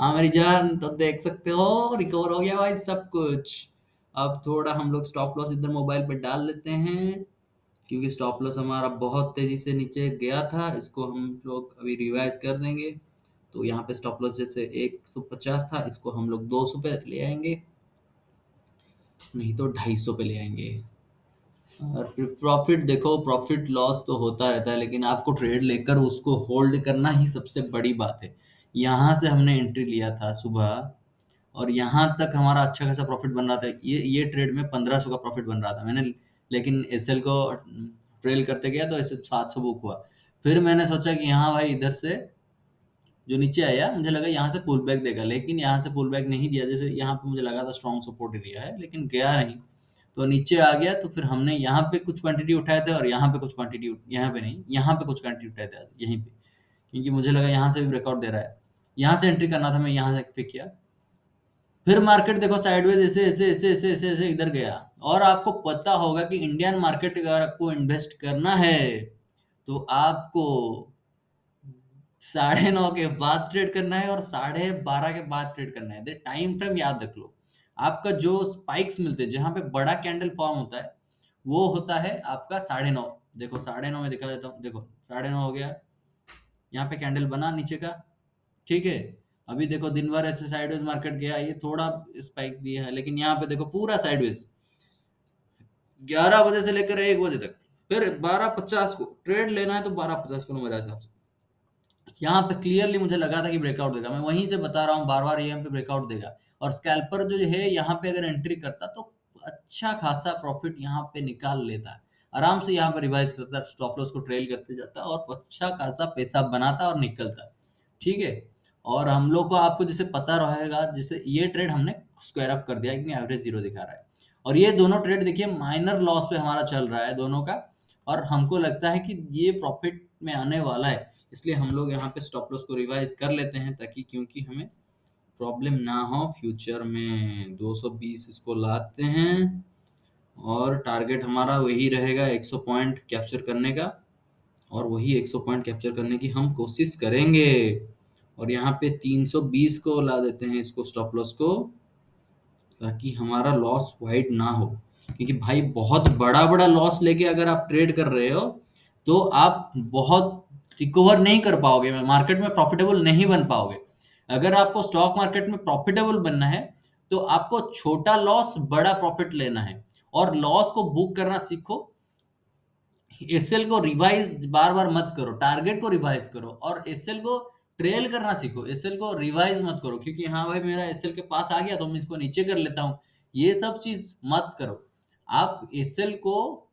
हाँ मेरी जान, तो देख सकते हो रिकवर हो गया भाई सब कुछ। अब थोड़ा हम लोग स्टॉप लॉस इधर मोबाइल पे डाल लेते हैं, क्योंकि स्टॉप लॉस हमारा बहुत तेजी से नीचे गया था। इसको हम लोग अभी रिवाइज कर देंगे। तो यहाँ पे स्टॉप लॉस जैसे 150 था, इसको हम लोग 200 पे ले आएंगे, नहीं तो 250 पे ले आएंगे। और फिर प्रॉफिट देखो, प्रॉफिट लॉस तो होता रहता है, लेकिन आपको ट्रेड लेकर उसको होल्ड करना ही सबसे बड़ी बात है। यहाँ से हमने एंट्री लिया था सुबह, और यहाँ तक हमारा अच्छा खासा प्रॉफिट बन रहा था। ये ट्रेड में 1500 का प्रॉफिट बन रहा था मैंने, लेकिन एसएल को ट्रेल करते गया तो ऐसे 700 बुक हुआ। फिर मैंने सोचा कि यहाँ भाई इधर से जो नीचे आया, मुझे लगा यहाँ से पुल बैक देगा, लेकिन यहाँ से पुल बैक नहीं दिया। जैसे यहाँ पे मुझे लगा था स्ट्रॉन्ग सपोर्ट एरिया है, लेकिन गया नहीं। तो नीचे आ गया, तो फिर हमने यहाँ पे कुछ क्वांटिटी उठाए थे, और यहाँ पे कुछ क्वांटिटी, यहाँ पे नहीं, यहाँ पे कुछ क्वांटिटी उठाए थे यहीं पे, क्योंकि मुझे लगा यहाँ से भी ब्रेकआउट दे रहा है। यहाँ से एंट्री करना था, मैं यहाँ से पिक किया। फिर मार्केट देखो साइडवेज ऐसे ऐसे ऐसे ऐसे ऐसे ऐसे इधर गया। और आपको पता होगा कि इंडियन मार्केट अगर आपको इन्वेस्ट करना है, तो आपको 9:30 के बाद ट्रेड करना है और 12:30 के बाद ट्रेड करना है। टाइम फ्रेम याद रख लो। आपका जो स्पाइक्स मिलते हैं, जहां पे बड़ा कैंडल फॉर्म होता है, वो होता है आपका 9:30। देखो 9:30 में दिखा देता हूँ, देखो 9:30 हो गया। यहाँ पे कैंडल बना नीचे का, ठीक है। अभी देखो दिन भर ऐसे साइडवेज मार्केट गया, ये थोड़ा स्पाइक दिया है, लेकिन यहाँ पे देखो पूरा साइडवेज 11 बजे से लेकर 1 बजे तक। फिर 12:50 को ट्रेड लेना है, तो 12:50 को लो मेरे हिसाब से। यहाँ पे क्लियरली मुझे लगा था कि ब्रेकआउट देगा, मैं वहीं से बता रहा हूँ बार बार, यहाँ पे ब्रेकआउट देगा। और स्कैल्पर जो है यहाँ पे अगर एंट्री करता, तो अच्छा खासा प्रॉफिट यहाँ पे निकाल लेता है। आराम से यहाँ पे रिवाइज करता है, स्टॉप लॉस को ट्रेल करते जाता है, और अच्छा खासा पैसा बनाता और निकलता है। ठीक है। और हम लोग को, आपको जैसे पता रहेगा, जैसे ये ट्रेड हमने स्क्वायर ऑफ कर दिया, क्योंकि एवरेज जीरो दिखा रहा है। और ये दोनों ट्रेड देखिए माइनर लॉस पे हमारा चल रहा है दोनों का। और हमको लगता है कि ये प्रॉफिट में आने वाला है, इसलिए हम लोग यहाँ पे स्टॉप लॉस को रिवाइज कर लेते हैं, ताकि क्योंकि हमें प्रॉब्लम ना हो फ्यूचर में। 220 इसको लाते हैं, और टारगेट हमारा वही रहेगा 100 पॉइंट कैप्चर करने का। और वही 100 पॉइंट कैप्चर करने की हम कोशिश करेंगे। और यहाँ पे 320 को ला देते हैं, इसको स्टॉप लॉस को, ताकि हमारा लॉस वाइड ना हो। क्योंकि भाई बहुत बड़ा बड़ा लॉस लेके अगर आप ट्रेड कर रहे हो, तो आप बहुत रिकवर नहीं कर पाओगे, मार्केट में प्रॉफिटेबल नहीं बन पाओगे। अगर आपको स्टॉक मार्केट में प्रॉफिटेबल बनना है, तो आपको छोटा लॉस बड़ा प्रॉफिट लेना है। और लॉस को बुक करना सीखो। एसएल को रिवाइज बार बार मत करो, टारगेट को रिवाइज करो, और एसएल को ट्रेल करना सीखो। एसएल को रिवाइज मत करो, क्योंकि हाँ भाई मेरा एसएल के पास आ गया तो मैं इसको नीचे कर लेता हूँ, ये सब चीज मत करो। आप एसएल को,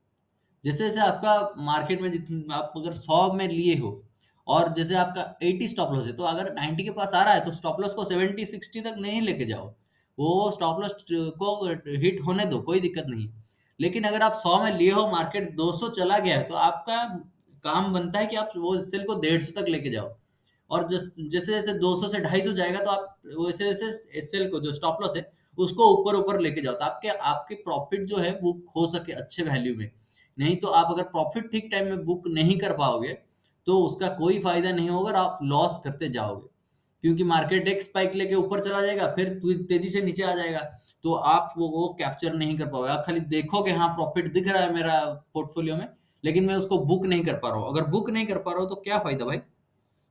जैसे जैसे आपका मार्केट में आप अगर 100 में लिए हो, और जैसे आपका 80 स्टॉप लॉस है, तो अगर 90 के पास आ रहा है, तो स्टॉप लॉस को 70 60 तक नहीं लेके जाओ। वो स्टॉप लॉस को हिट होने दो, कोई दिक्कत नहीं। लेकिन अगर आप 100 में लिए हो, मार्केट 200 चला गया है, तो आपका काम बनता है कि आप वो सेल को 150 तक लेके जाओ। और जैसे जैसे 200 से 250 जाएगा, तो आप वैसे वैसे एसएल को, जो स्टॉप लॉस है, उसको ऊपर ऊपर लेके जाओ, तो आपके आपके प्रॉफिट जो है वो हो सके अच्छे वैल्यू में। नहीं तो आप अगर प्रॉफिट ठीक टाइम में बुक नहीं कर पाओगे, तो उसका कोई फायदा नहीं होगा, और आप लॉस करते जाओगे। क्योंकि मार्केट एक स्पाइक लेके ऊपर चला जाएगा, फिर तेजी से नीचे आ जाएगा, तो आप वो कैप्चर नहीं कर पाओगे। आप खाली देखोगे हाँ प्रॉफिट दिख रहा है मेरा पोर्टफोलियो में, लेकिन मैं उसको बुक नहीं कर पा रहा हूँ। अगर बुक नहीं कर पा रहा हो, तो क्या फायदा भाई?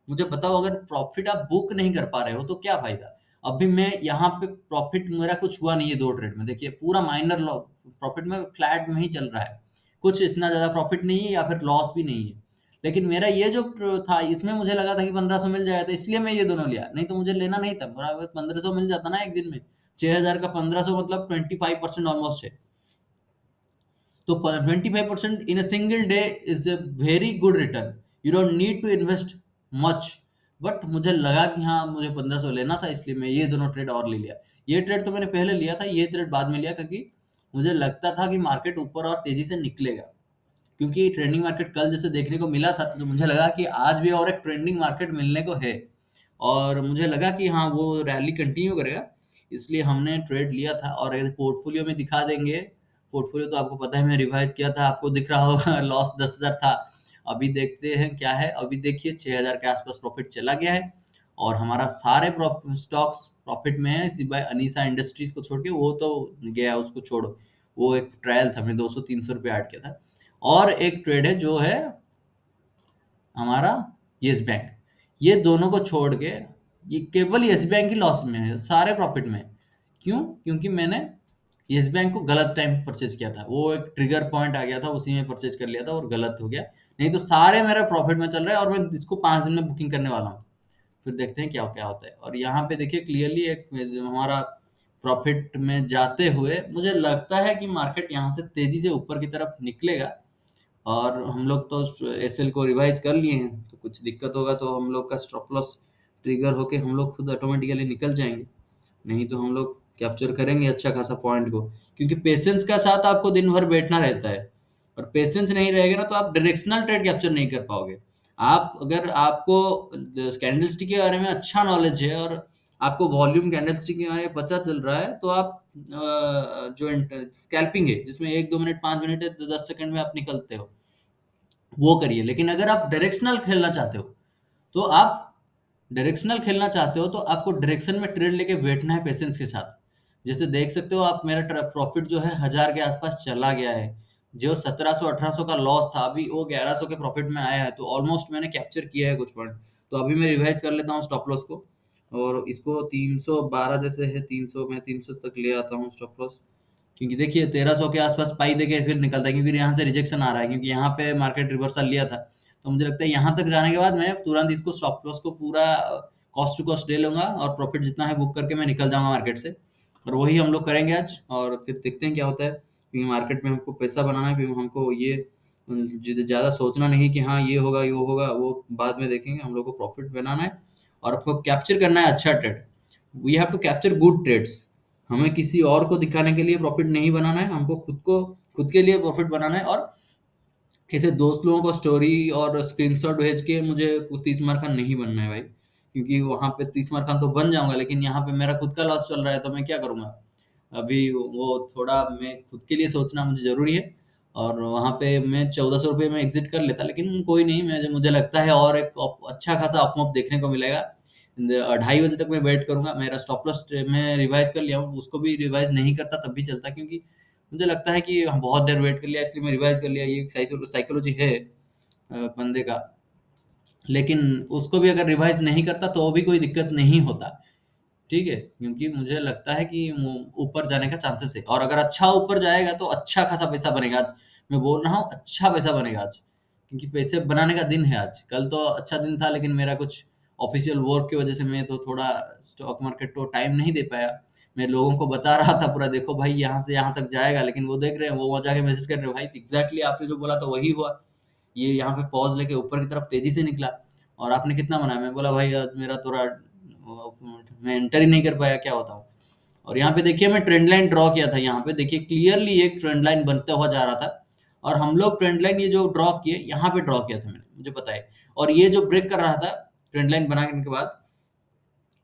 मुझे बताओ, अगर प्रॉफिट आप बुक नहीं कर पा रहे हो, तो क्या फायदा? अभी मैं यहाँ पे प्रॉफिट मेरा कुछ हुआ नहीं है दो ट्रेड में, देखिए पूरा माइनर प्रॉफिट में, फ्लैट में ही चल रहा है। कुछ इतना ज्यादा प्रॉफिट नहीं है, या फिर लॉस भी नहीं है। लेकिन मेरा ये जो था, इसमें मुझे लगा था कि 1500 मिल जाएगा, तो इसलिए मैं ये दोनों लिया, नहीं तो मुझे लेना नहीं था। मेरा अगर 1500 मिल जाता ना एक दिन में, 6000 का 1500 मतलब 25% ऑलमोस्ट है। तो 25% in a single day is a very good return. You don't need to invest much. But मुझे लगा कि हाँ मुझे 1500 लेना था, इसलिए मैं ये दोनों ट्रेड और ले लिया। ये ट्रेड तो मैंने पहले लिया था, ये ट्रेड बाद में लिया, क्योंकि मुझे लगता था कि मार्केट ऊपर और तेजी से निकलेगा। क्योंकि ट्रेंडिंग मार्केट कल जैसे देखने को मिला था, तो मुझे लगा कि आज भी और एक ट्रेंडिंग मार्केट मिलने को है। और मुझे लगा कि हाँ वो रैली कंटिन्यू करेगा, इसलिए हमने ट्रेड लिया था। और पोर्टफोलियो में दिखा देंगे। पोर्टफोलियो तो आपको पता है, मैं रिवाइज किया था, आपको दिख रहा होगा लॉस 10,000 था। अभी देखते हैं क्या है। अभी देखिए 6,000 के आसपास प्रॉफिट चला गया है। और हमारा सारे स्टॉक्स प्रॉफिट में है, सिवाय अनीसा इंडस्ट्रीज को छोड़ के, वो तो गया, उसको छोड़ो। वो एक ट्रायल था, हमने 200-300 रुपये ऐड किया था। और एक ट्रेड है जो है हमारा यस बैंक। ये दोनों को छोड़ के ये केवल यस बैंक ही लॉस में है, सारे प्रॉफिट में है। क्यों? क्योंकि मैंने यस बैंक को गलत टाइम पे परचेज किया था, वो एक ट्रिगर पॉइंट आ गया था, उसी में परचेज कर लिया था और गलत हो गया। नहीं तो सारे मेरा प्रॉफिट में चल रहा है और मैं इसको 5 दिन में बुकिंग करने वाला हूँ। फिर देखते हैं क्या क्या होता है। और यहाँ पे देखिए क्लियरली एक हमारा प्रॉफिट में जाते हुए मुझे लगता है कि मार्केट यहाँ से तेजी से ऊपर की तरफ निकलेगा। और हम लोग तो एसएल को रिवाइज कर लिए हैं, तो कुछ दिक्कत होगा तो हम लोग का स्टॉप लॉस ट्रिगर होके हम लोग खुद ऑटोमेटिकली निकल जाएंगे। नहीं तो हम लोग कैप्चर करेंगे अच्छा खासा पॉइंट को, क्योंकि पेशेंस का साथ आपको दिन भर बैठना रहता है। और पेशेंस नहीं रहेगा ना तो आप डायरेक्शनल ट्रेड कैप्चर नहीं कर पाओगे। आप अगर आपको कैंडलस्टिक के बारे में अच्छा नॉलेज है और आपको वॉल्यूम कैंडलस्टिक के बारे में पता चल रहा है, तो आप जो स्कैल्पिंग है जिसमें 1-2 मिनट 5 मिनट है, 10 सेकंड में आप निकलते हो, वो करिए। लेकिन अगर आप डायरेक्शनल खेलना चाहते हो, तो आप डायरेक्शनल खेलना चाहते हो तो आपको डायरेक्शन में ट्रेड लेके बैठना है पेशेंस के साथ। जैसे देख सकते हो आप, मेरा प्रॉफिट जो है 1000 के आसपास चला गया है। जो 1700-1800 का लॉस था, अभी वो 1100 के प्रॉफिट में आया है, तो ऑलमोस्ट मैंने कैप्चर किया है कुछ पॉइंट। तो अभी मैं रिवाइज कर लेता हूँ स्टॉप लॉस को, और इसको 312 जैसे है, 300 में 300 तक ले आता हूँ स्टॉप लॉस। क्योंकि देखिए 1300 के आसपास पाई देके फिर निकलता है, क्योंकि फिर यहाँ से रिजेक्शन आ रहा है, क्योंकि यहाँ पे मार्केट रिवर्सल लिया था। तो मुझे लगता है यहाँ तक जाने के बाद मैं तुरंत इसको स्टॉप लॉस को पूरा कॉस्ट टू कॉस्ट ले लूंगा और प्रॉफिट जितना है बुक करके मैं निकल जाऊंगा मार्केट से। और वही हम लोग करेंगे आज, और फिर देखते हैं क्या होता है। क्योंकि मार्केट में हमको पैसा बनाना है, क्योंकि हमको ये ज़्यादा सोचना नहीं कि हाँ ये होगा, वो बाद में देखेंगे। हम लोग को प्रॉफिट बनाना है और आपको कैप्चर करना है अच्छा trade. We have to capture good trades. हमें किसी और को दिखाने के लिए प्रॉफिट नहीं बनाना है, हमको खुद के लिए प्रॉफिट बनाना है। और ऐसे दोस्त लोगों को स्टोरी और स्क्रीनशॉट भेज के मुझे कुछ 30 मार का नहीं बनना है भाई। क्योंकि वहां पे 30 मार का तो बन जाऊंगा, लेकिन यहाँ पे मेरा खुद का लॉस चल रहा है, तो मैं क्या करूंगा। अभी वो थोड़ा मैं खुद के लिए सोचना मुझे जरूरी है। और वहां पे मैं 1400 रुपये में एग्जिट कर लेता, लेकिन कोई नहीं, मुझे लगता है और एक अच्छा खासा अपमूव देखने को मिलेगा। 2:30 बजे तक मैं वेट करूंगा। मेरा स्टॉप लॉस मैं रिवाइज कर लिया हूँ, उसको भी रिवाइज नहीं करता तब भी चलता, क्योंकि मुझे लगता है कि हम बहुत देर वेट कर लिया, इसलिए मैं रिवाइज कर लिया। ये साइकोलॉजी है बंदे का। लेकिन उसको भी अगर रिवाइज नहीं करता तो भी कोई दिक्कत नहीं होता। ठीक है, क्योंकि मुझे लगता है कि ऊपर जाने का चांसेस है, और अगर अच्छा ऊपर जाएगा तो अच्छा खासा पैसा बनेगा आज। मैं बोल रहा हूँ अच्छा पैसा बनेगा आज, क्योंकि पैसे बनाने का दिन है आज। कल तो अच्छा दिन था, लेकिन मेरा कुछ ऑफिशियल वर्क की वजह से मैं तो थोड़ा स्टॉक मार्केट को टाइम नहीं दे पाया। मैं लोगों को बता रहा था पूरा, देखो भाई यहाँ से यहाँ तक जाएगा, लेकिन वो देख रहे हैं, वो जाके मैसेज कर रहे हैं, भाई एग्जैक्टली आपने जो बोला था वही हुआ। ये यहाँ पे पॉज लेके ऊपर की तरफ तेजी से निकला। और आपने कितना बनाया? मैं बोला भाई आज मेरा थोड़ा मैं एंटर ही नहीं कर पाया, क्या बताऊँ। और यहाँ पे देखिए मैं ट्रेंड लाइन ड्रॉ किया था, यहाँ पे देखिए क्लियरली एक ट्रेंड लाइन बनता हुआ जा रहा था। और हम लोग ट्रेंड लाइन ये जो ड्रॉ किए, यहाँ पे ड्रॉ किया था मैंने, मुझे पता है। और ये जो ब्रेक कर रहा था ट्रेंड लाइन बनाने के बाद,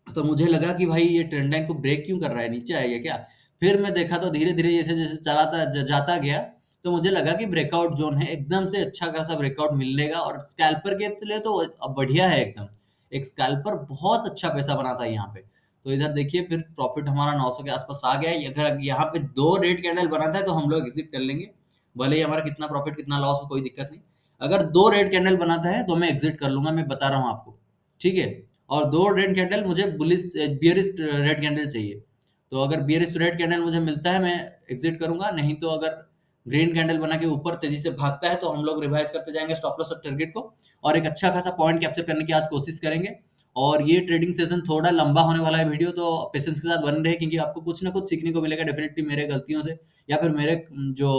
तो मुझे लगा कि भाई ये ट्रेंड लाइन को ब्रेक क्यों कर रहा है, नीचे आएगा क्या। फिर मैं देखा तो धीरे धीरे जैसे जैसे जाता गया, तो मुझे लगा कि ब्रेकआउट जोन है, एकदम से अच्छा खासा ब्रेकआउट मिलेगा। और स्कैल्पर के लिए तो अब बढ़िया है एकदम। एक स्कैल्पर बहुत अच्छा पैसा बनाता है यहाँ पे। तो इधर देखिए फिर प्रॉफिट हमारा 900 के आसपास आ गया है। अगर यहाँ पे 2 रेड कैंडल बनाता है तो हम लोग एग्जिट कर लेंगे, भले ही हमारा कितना प्रॉफिट कितना लॉस हो, कोई दिक्कत नहीं। अगर 2 रेड कैंडल बनाता है तो मैं एग्जिट कर लूंगा, मैं बता रहा हूँ आपको। ठीक है। और 2 रेड कैंडल मुझे बुलिश बियरिश रेड कैंडल चाहिए। तो अगर बियरिश रेड कैंडल मुझे मिलता है मैं एग्जिट करूंगा, नहीं तो अगर ग्रीन कैंडल बना के ऊपर तेजी से भागता है तो हम लोग रिवाइज करते जाएंगे स्टॉप लॉस और टारगेट को, और एक अच्छा खासा पॉइंट कैप्चर करने की आज कोशिश करेंगे। और ये ट्रेडिंग सेशन थोड़ा लंबा होने वाला है वीडियो, तो पेशेंस के साथ बन रहे, क्योंकि आपको कुछ ना कुछ सीखने को मिलेगा डेफिनेटली मेरे गलतियों से, या फिर मेरे जो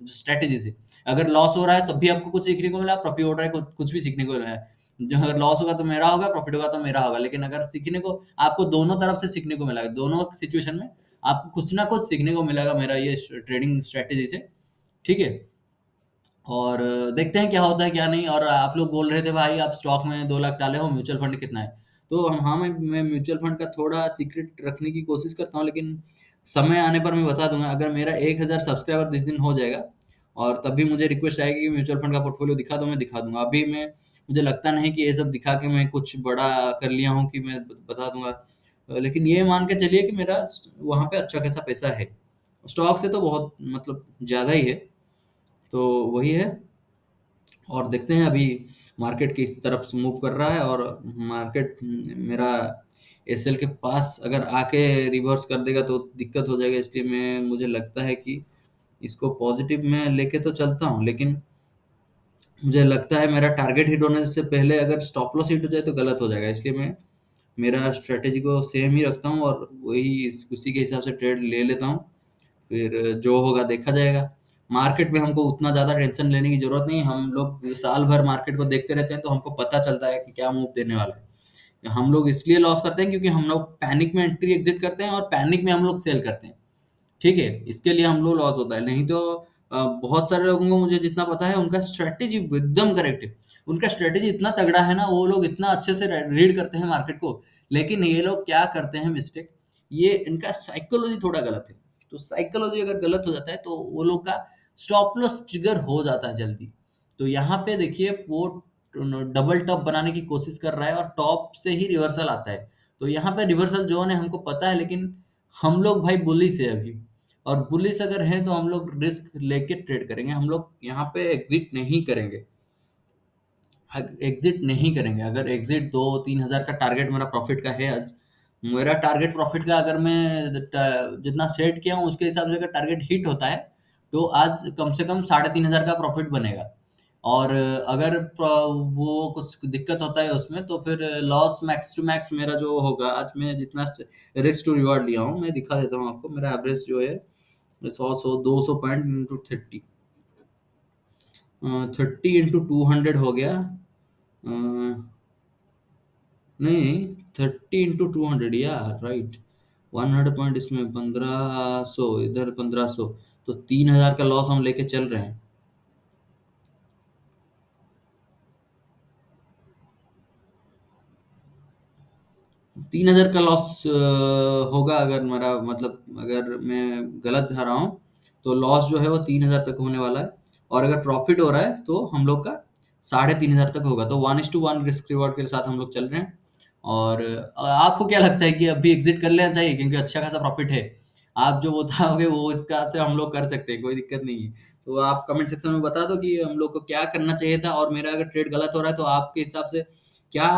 स्ट्रेटेजी से। अगर लॉस हो रहा है तब भी आपको कुछ सीखने को मिला, प्रॉफिट हो रहा है कुछ भी सीखने को मिला है। जो अगर लॉस होगा तो मेरा होगा, प्रॉफिट होगा तो मेरा होगा। लेकिन अगर सीखने को, आपको दोनों तरफ से सीखने को मिलेगा, दोनों सिचुएशन में आपको कुछ ना कुछ सीखने को मिलेगा मेरा ये ट्रेडिंग स्ट्रेटेजी से। ठीक है। और देखते हैं क्या होता है क्या नहीं। और आप लोग बोल रहे थे भाई आप स्टॉक में 2 लाख डाले हो, म्यूचुअल फंड कितना है? तो हाँ, मैं म्यूचुअल फंड का थोड़ा सीक्रेट रखने की कोशिश करता हूँ, लेकिन समय आने पर मैं बता दूंगा। अगर मेरा 1000 सब्सक्राइबर 10 दिन हो जाएगा, और तब भी मुझे रिक्वेस्ट आएगी कि म्यूचुअल फंड का पोर्टफोलियो दिखा दो, मैं दिखा दूंगा। अभी मैं मुझे लगता नहीं कि ये सब दिखा के मैं कुछ बड़ा कर लिया हूँ कि मैं बता दूंगा। लेकिन ये मान के चलिए कि मेरा वहाँ पे अच्छा खासा पैसा है। स्टॉक से तो बहुत मतलब ज़्यादा ही है। तो वही है। और देखते हैं अभी मार्केट किस तरफ से मूव कर रहा है। और मार्केट मेरा एसएल के पास अगर आके रिवर्स कर देगा तो दिक्कत हो जाएगा, इसलिए मैं मुझे लगता है कि इसको पॉजिटिव में लेके तो चलता हूँ, लेकिन मुझे लगता है मेरा टारगेट हिट होने से पहले अगर स्टॉप लॉस हिट हो जाए तो गलत हो जाएगा, इसलिए मैं मेरा स्ट्रेटेजी को सेम ही रखता हूँ और वही उसी के हिसाब से ट्रेड ले लेता हूँ। फिर जो होगा देखा जाएगा। मार्केट में हमको उतना ज़्यादा टेंशन लेने की ज़रूरत नहीं है। हम लोग साल भर मार्केट को देखते रहते हैं तो हमको पता चलता है कि क्या मूव देने वाला है। हम लोग इसलिए लॉस करते हैं क्योंकि हम लोग पैनिक में एंट्री एग्जिट करते हैं और पैनिक में हम लोग सेल करते हैं। ठीक है, इसके लिए हम लोग लॉस होता है, नहीं तो बहुत सारे लोगों को मुझे जितना पता है उनका स्ट्रेटेजी एकदम करेक्ट है। उनका स्ट्रेटेजी इतना तगड़ा है ना, वो लोग इतना अच्छे से रीड करते हैं मार्केट को। लेकिन ये लोग क्या करते हैं मिस्टेक, ये इनका साइकोलॉजी थोड़ा गलत है। तो साइकोलॉजी अगर गलत हो जाता है तो वो लोग का स्टॉप लॉस ट्रिगर हो जाता है जल्दी। तो यहाँ पे देखिए वो डबल टॉप बनाने की कोशिश कर रहा है और टॉप से ही रिवर्सल आता है। तो यहाँ पे रिवर्सल जोन है हमको पता है, लेकिन हम लोग भाई बुलिश है अभी। और बुलिश अगर हैं तो हम लोग रिस्क लेके ट्रेड करेंगे, हम लोग यहाँ पे एग्जिट नहीं करेंगे। एग्जिट नहीं करेंगे। अगर एग्जिट 2-3 हज़ार का टारगेट मेरा प्रॉफिट का है आज, मेरा टारगेट प्रॉफिट का अगर मैं जितना सेट किया हूँ उसके हिसाब से अगर टारगेट हिट होता है तो आज कम से कम 3,500 का प्रॉफिट बनेगा। और अगर वो कुछ दिक्कत होता है उसमें तो फिर लॉस मैक्स टू मैक्स मेरा जो होगा, आज मैं जितना रिस्क टू रिवॉर्ड लिया हूँ मैं दिखा देता हूँ आपको। मेरा एवरेज जो है 200 पॉइंट इंटू 30 इंटू 200 हो गया। नहीं, 30 इंटू 200 या राइट। 100 पॉइंट इसमें 1500, इधर 1500, तो 3,000 का लॉस हम लेके चल रहे हैं। 3,000 का लॉस होगा अगर मेरा मतलब अगर मैं गलत जा रहा हूँ तो लॉस जो है वो 3,000 तक होने वाला है। और अगर प्रॉफिट हो रहा है तो हम लोग का 3,500 तक होगा। तो 1:1 रिस्क रिवॉर्ड के साथ हम लोग चल रहे हैं। और आपको क्या लगता है कि अभी एग्जिट कर लेना चाहिए क्योंकि अच्छा खासा प्रॉफिट है? आप जो बताओगे वो इसका से हम लोग कर सकते हैं, कोई दिक्कत नहीं है। तो आप कमेंट सेक्शन में बता दो कि हम लोग को क्या करना चाहिए था, और मेरा अगर ट्रेड गलत हो रहा है तो आपके हिसाब से क्या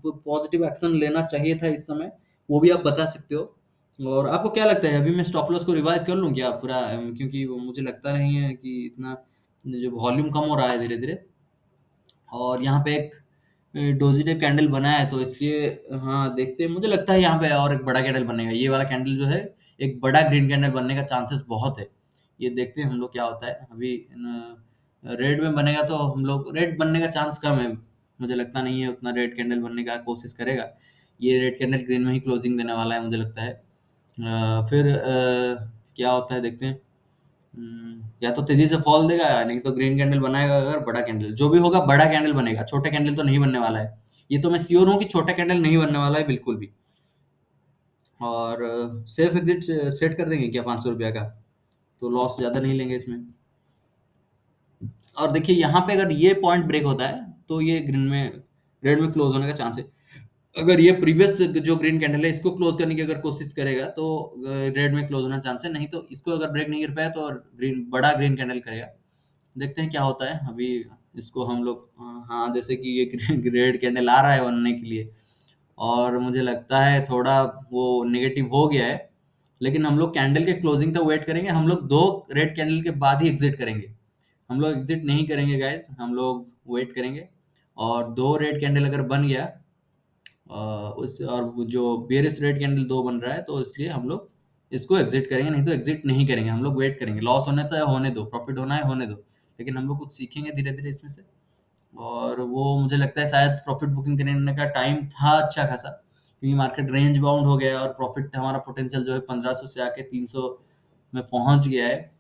पॉजिटिव एक्शन लेना चाहिए था इस समय, वो भी आप बता सकते हो। और आपको क्या लगता है अभी मैं स्टॉप लॉस को रिवाइज कर लूँ क्या पूरा? क्योंकि वो मुझे लगता नहीं है कि इतना जो वॉल्यूम कम हो रहा है धीरे धीरे। और यहाँ पे एक डोजिटिव कैंडल बना है तो इसलिए हाँ देखते हैं। मुझे लगता है यहाँ पे और एक बड़ा कैंडल बनेगा। ये वाला कैंडल जो है एक बड़ा ग्रीन कैंडल बनने का चांसेस बहुत है। ये देखते हैं हम लोग क्या होता है। अभी रेड में बनेगा तो हम लोग रेड बनने का चांस कम है। मुझे लगता नहीं है उतना रेड कैंडल बनने का कोशिश करेगा। ये रेड कैंडल ग्रीन में ही क्लोजिंग देने वाला है मुझे लगता है। फिर क्या होता है देखते हैं। या तो तेजी से फॉल देगा या नहीं तो ग्रीन कैंडल बनाएगा। अगर बड़ा कैंडल जो भी होगा बड़ा कैंडल बनेगा, छोटा कैंडल तो नहीं बनने वाला है। ये तो मैं श्योर हूँ कि छोटा कैंडल नहीं बनने वाला है बिल्कुल भी। और सेफ एग्जिट सेट कर देंगे क्या 500 रुपया का, तो लॉस ज़्यादा नहीं लेंगे इसमें। और देखिए यहाँ पे अगर ये पॉइंट ब्रेक होता है तो ये ग्रीन में रेड में क्लोज होने का चांस है। अगर ये प्रीवियस जो ग्रीन कैंडल है इसको क्लोज करने की अगर कोशिश करेगा तो रेड में क्लोज होना चांस है। नहीं तो इसको अगर ब्रेक नहीं कर पाया तो ग्रीन बड़ा ग्रीन कैंडल करेगा। देखते हैं क्या होता है अभी। इसको हम लोग हाँ जैसे कि ये रेड कैंडल आ रहा है बनने के लिए, और मुझे लगता है थोड़ा वो नेगेटिव हो गया है। लेकिन हम लोग कैंडल के क्लोजिंग तक वेट करेंगे। हम लोग 2 रेड कैंडल के बाद ही एग्जिट करेंगे। हम लोग एग्जिट नहीं करेंगे गाइस, हम लोग वेट करेंगे। और 2 रेड कैंडल अगर बन गया उस और वो जो बेयरिश रेड कैंडल 2 बन रहा है तो इसलिए हम लोग इसको एग्जिट करेंगे। नहीं तो एग्जिट नहीं करेंगे, हम लोग वेट करेंगे। लॉस होने तो होने दो, प्रॉफिट होना है होने दो। लेकिन हम लोग कुछ सीखेंगे धीरे धीरे इसमें से। और वो मुझे लगता है शायद प्रॉफिट बुकिंग करने का टाइम था अच्छा खासा, क्योंकि मार्केट रेंज बाउंड हो गया है और प्रॉफिट हमारा पोटेंशियल जो है 1500 से आके 300 में पहुंच गया है।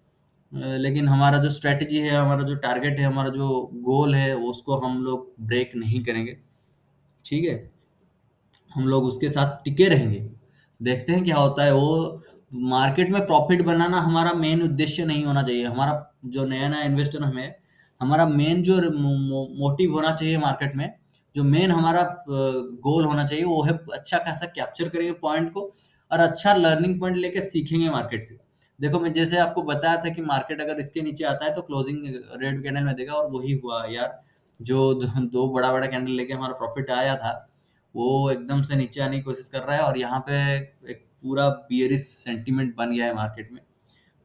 लेकिन हमारा जो स्ट्रेटजी है, हमारा जो टारगेट है, हमारा जो गोल है उसको हम लोग ब्रेक नहीं करेंगे। ठीक है, हम लोग उसके साथ टिके रहेंगे। देखते हैं क्या होता है। वो मार्केट में प्रॉफिट बनाना हमारा मेन उद्देश्य नहीं होना चाहिए। हमारा जो नया नया इन्वेस्टर हमें, हमारा मेन जो मोटिव होना चाहिए मार्केट में जो मेन हमारा गोल होना चाहिए वो है अच्छा खासा कैप्चर करेंगे पॉइंट को और अच्छा लर्निंग पॉइंट लेके सीखेंगे मार्केट से। देखो मैं जैसे आपको बताया था कि मार्केट अगर इसके नीचे आता है तो क्लोजिंग रेड कैंडल में देगा, और वही हुआ यार। जो दो बड़ा बड़ा कैंडल लेके हमारा प्रॉफिट आया था वो एकदम से नीचे आने की कोशिश कर रहा है, और यहाँ पे एक पूरा बियरिश सेंटीमेंट बन गया है मार्केट में।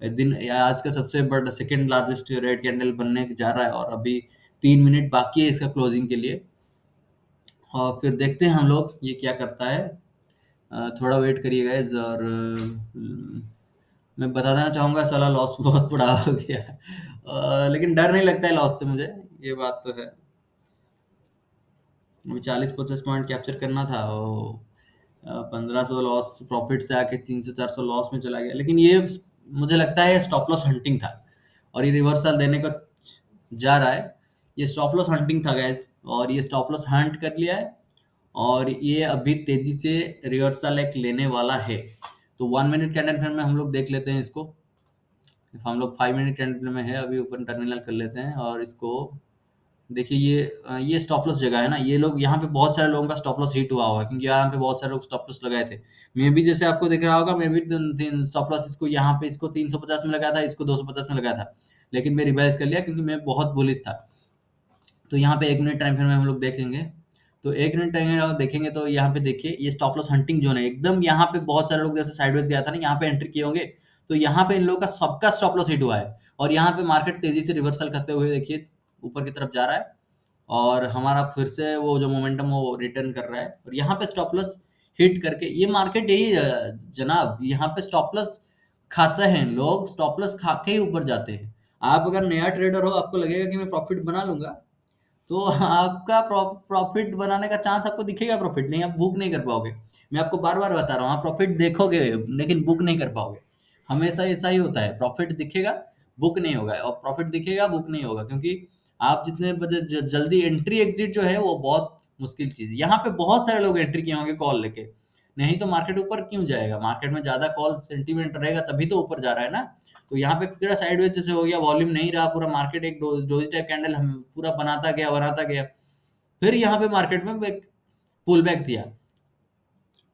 दिन या आज का सबसे बड़ा सेकंड लार्जेस्ट रेड कैंडल बनने जा रहा है, और अभी 3 मिनट बाकी है इसका क्लोजिंग के लिए। और फिर देखते हैं हम लोग ये क्या करता है। थोड़ा वेट करिए गाइस। और मैं बता देना चाहूँगा साला लॉस बहुत बड़ा हो गया है। लेकिन डर नहीं लगता है लॉस से मुझे, ये बात तो है। अभी 40-50 पॉइंट कैप्चर करना था, वो 1500 लॉस प्रॉफिट से आके 300-400 लॉस में चला गया। लेकिन ये मुझे लगता है स्टॉप लॉस हंटिंग था, और ये रिवर्सल देने को जा रहा है। ये स्टॉप लॉस हंटिंग था गैस, और ये स्टॉप लॉस हंट कर लिया है, और ये अभी तेजी से रिवर्सल एक लेने वाला है। तो 1 मिनट कैंडल में हम लोग देख लेते हैं इसको। हम लोग 5 मिनट कैंडल में है अभी, ऊपर टर्मिनल कर लेते हैं और इसको देखिए। ये स्टॉप लॉस जगह है ना, ये लोग यहाँ पे बहुत सारे लोगों का स्टॉप लॉस हिट हुआ होगा, क्योंकि यहाँ पे बहुत सारे लोग स्टॉप लॉस लगाए थे। मैं भी जैसे आपको दिख रहा होगा, मैं भी स्टॉप लॉस इसको यहाँ पे इसको 350 में लगाया था, इसको 250 में लगाया था। लेकिन मैं रिवाइज कर लिया क्योंकि मैं बहुत बुलिश था। तो यहाँ पे 1 मिनट टाइम फ्रेम में हम लोग देखेंगे। तो 1 मिनट टाइम फ्रेम अगर देखेंगे तो यहाँ पे देखिए ये स्टॉप लॉस हंटिंग जोन है एकदम। यहाँ पे बहुत सारे लोग जैसे साइडवेज गया था ना, यहाँ पे एंट्री किए होंगे, तो यहाँ पे इन लोगों का सबका स्टॉप लॉस हिट हुआ है। और यहाँ पे मार्केट तेजी से रिवर्सल करते हुए देखिए ऊपर की तरफ जा रहा है, और हमारा फिर से वो जो मोमेंटम वो रिटर्न कर रहा है, और यहाँ पे स्टॉप लॉस हिट करके ये मार्केट यही जनाब, यहाँ पे स्टॉप लॉस खाते हैं लोग, स्टॉप लॉस खा के ही ऊपर जाते हैं। आप अगर नया ट्रेडर हो, आपको लगेगा कि मैं प्रॉफिट बना लूंगा, तो आपका प्रॉफिट बनाने का चांस आपको दिखेगा, प्रॉफिट नहीं, आप बुक नहीं कर पाओगे। मैं आपको बार बार बता रहा हूँ, आप प्रॉफिट देखोगे लेकिन बुक नहीं कर पाओगे। हमेशा ऐसा ही होता है, प्रॉफिट दिखेगा बुक नहीं होगा, और प्रॉफिट दिखेगा बुक नहीं होगा, क्योंकि आप जितने बजे जल्दी एंट्री एग्जिट जो है वो बहुत मुश्किल चीज है। यहाँ पे बहुत सारे लोग एंट्री किए होंगे कॉल लेके, नहीं तो मार्केट ऊपर क्यों जाएगा? मार्केट में ज्यादा कॉल सेंटीमेंट रहेगा तभी तो ऊपर जा रहा है ना। तो यहाँ पे पूरा साइडवेज जैसे हो गया, वॉल्यूम नहीं रहा, पूरा मार्केट एक डोजी टाइप कैंडल हम पूरा बनाता गया। फिर यहाँ पे मार्केट में एक पुल बैक दिया,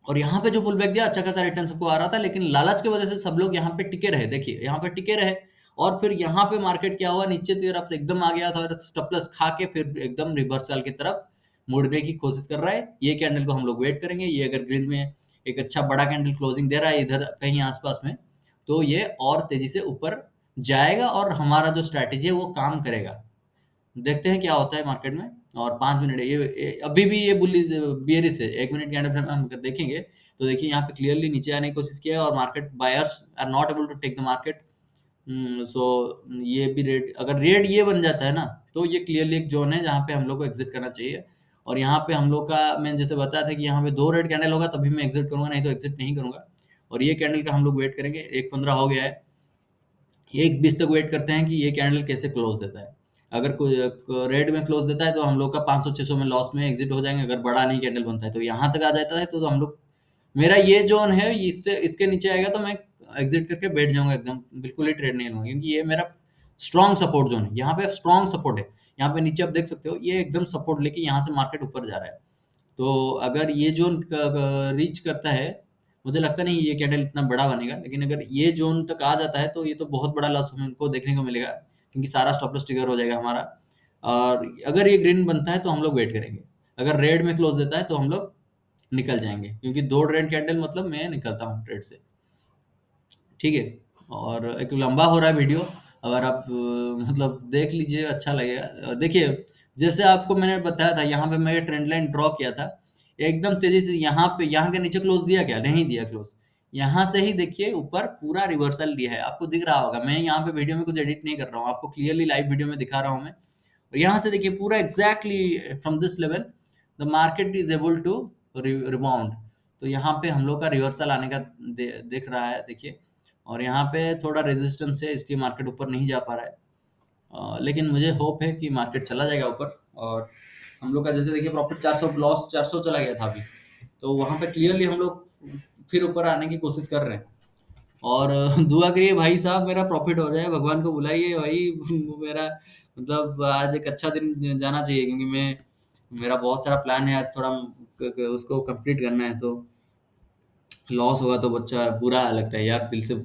और यहाँ पे जो पुल बैक दिया अच्छा खासा रिटर्न सबको आ रहा था, लेकिन लालच की वजह से सब लोग यहाँ पे टिके रहे। देखिए यहाँ पे टिके रहे, और फिर यहाँ पे मार्केट क्या हुआ, नीचे की तरफ एकदम आ गया था, और स्टॉप लॉस खा के फिर एकदम रिवर्सल की तरफ मुड़ने की कोशिश कर रहा है। ये कैंडल को हम लोग वेट करेंगे, ये अगर ग्रीन में एक अच्छा बड़ा कैंडल क्लोजिंग दे रहा है इधर कहीं आसपास में, तो ये और तेजी से ऊपर जाएगा, और हमारा जो स्ट्रैटेजी है वो काम करेगा। देखते हैं क्या होता है मार्केट में। और 5 मिनट है अभी भी ये बुल्ली बियरिश है। 1 मिनट के अंडर हम अगर देखेंगे तो देखिए यहाँ पे क्लियरली नीचे आने की कोशिश किया है, और market buyers are not able to take the market. So ये भी रेड, अगर रेड ये बन जाता है ना, तो ये क्लियरली एक जोन है जहाँ पे हम लोग को एग्जिट करना चाहिए। और यहाँ पे हम लोग का मैं जैसे बताया था कि यहाँ पे 2 रेड कैंडल होगा तभी मैं एग्जिट करूंगा, नहीं तो एग्जिट नहीं करूंगा। और ये कैंडल का हम लोग वेट करेंगे। 1:15 हो गया है, 1:20 तक वेट करते हैं कि ये कैंडल कैसे क्लोज देता है। अगर कोई रेड में क्लोज देता है तो हम लोग का 500-600 में लॉस में एग्जिट हो जाएंगे। अगर बड़ा नहीं कैंडल बनता है तो यहाँ तक आ जाता है, तो हम लोग, मेरा ये जोन है, इससे इसके नीचे आएगा तो मैं एग्जिट करके बैठ जाऊंगा एकदम, बिल्कुल ही ट्रेड नहीं लूंगा, क्योंकि ये मेरा स्ट्रॉन्ग सपोर्ट जोन है। यहाँ पे स्ट्रॉन्ग सपोर्ट है, यहाँ पे नीचे आप देख सकते हो ये एकदम सपोर्ट लेके यहाँ से मार्केट ऊपर जा रहा है। तो अगर ये जोन रीच करता है, मुझे लगता नहीं ये कैंडल इतना बड़ा बनेगा, लेकिन अगर ये जोन तक आ जाता है तो ये तो बहुत बड़ा लॉस हमको देखने को मिलेगा, क्योंकि सारा स्टॉप लॉस ट्रिगर हो जाएगा हमारा। और अगर ये ग्रीन बनता है तो हम लोग वेट करेंगे, अगर रेड में क्लोज देता है तो हम लोग निकल जाएंगे, क्योंकि 2 रेड कैंडल मतलब मैं निकलता हूँ ट्रेड से। ठीक है। और एक लंबा हो रहा है वीडियो, अगर आप मतलब देख लीजिए अच्छा लगेगा। देखिए जैसे आपको मैंने बताया था, यहाँ पे मैं ट्रेंड लाइन ड्रॉ किया था, एकदम तेजी से यहाँ पे, यहाँ के नीचे क्लोज दिया क्या? नहीं दिया क्लोज। यहाँ से ही देखिए ऊपर पूरा रिवर्सल दिया है, आपको दिख रहा होगा। मैं यहाँ पे वीडियो में कुछ एडिट नहीं कर रहा हूँ, आपको क्लियरली लाइव वीडियो में दिखा रहा हूँ मैं। और यहाँ से देखिए पूरा exactly from this level the market is able to rebound. तो यहाँ पे हम लोग का रिवर्सल आने का दिख रहा है देखिए। और यहाँ पे थोड़ा रेजिस्टेंस है, इसलिए मार्केट ऊपर नहीं जा पा रहा है। लेकिन मुझे होप है कि मार्केट चला जाएगा ऊपर। और हम लोग का जैसे देखिए प्रॉफिट 400, लॉस 400 चला गया था अभी, तो वहाँ पे क्लियरली हम लोग फिर ऊपर आने की कोशिश कर रहे हैं। और दुआ करिए भाई साहब मेरा प्रॉफिट हो जाए, भगवान को बुलाइए भाई। मेरा मतलब आज एक अच्छा दिन जाना चाहिए, क्योंकि मैं मेरा बहुत सारा प्लान है, आज थोड़ा उसको कंप्लीट करना है, तो लॉस होगा तो बच्चा बुरा लगता है यार, दिल से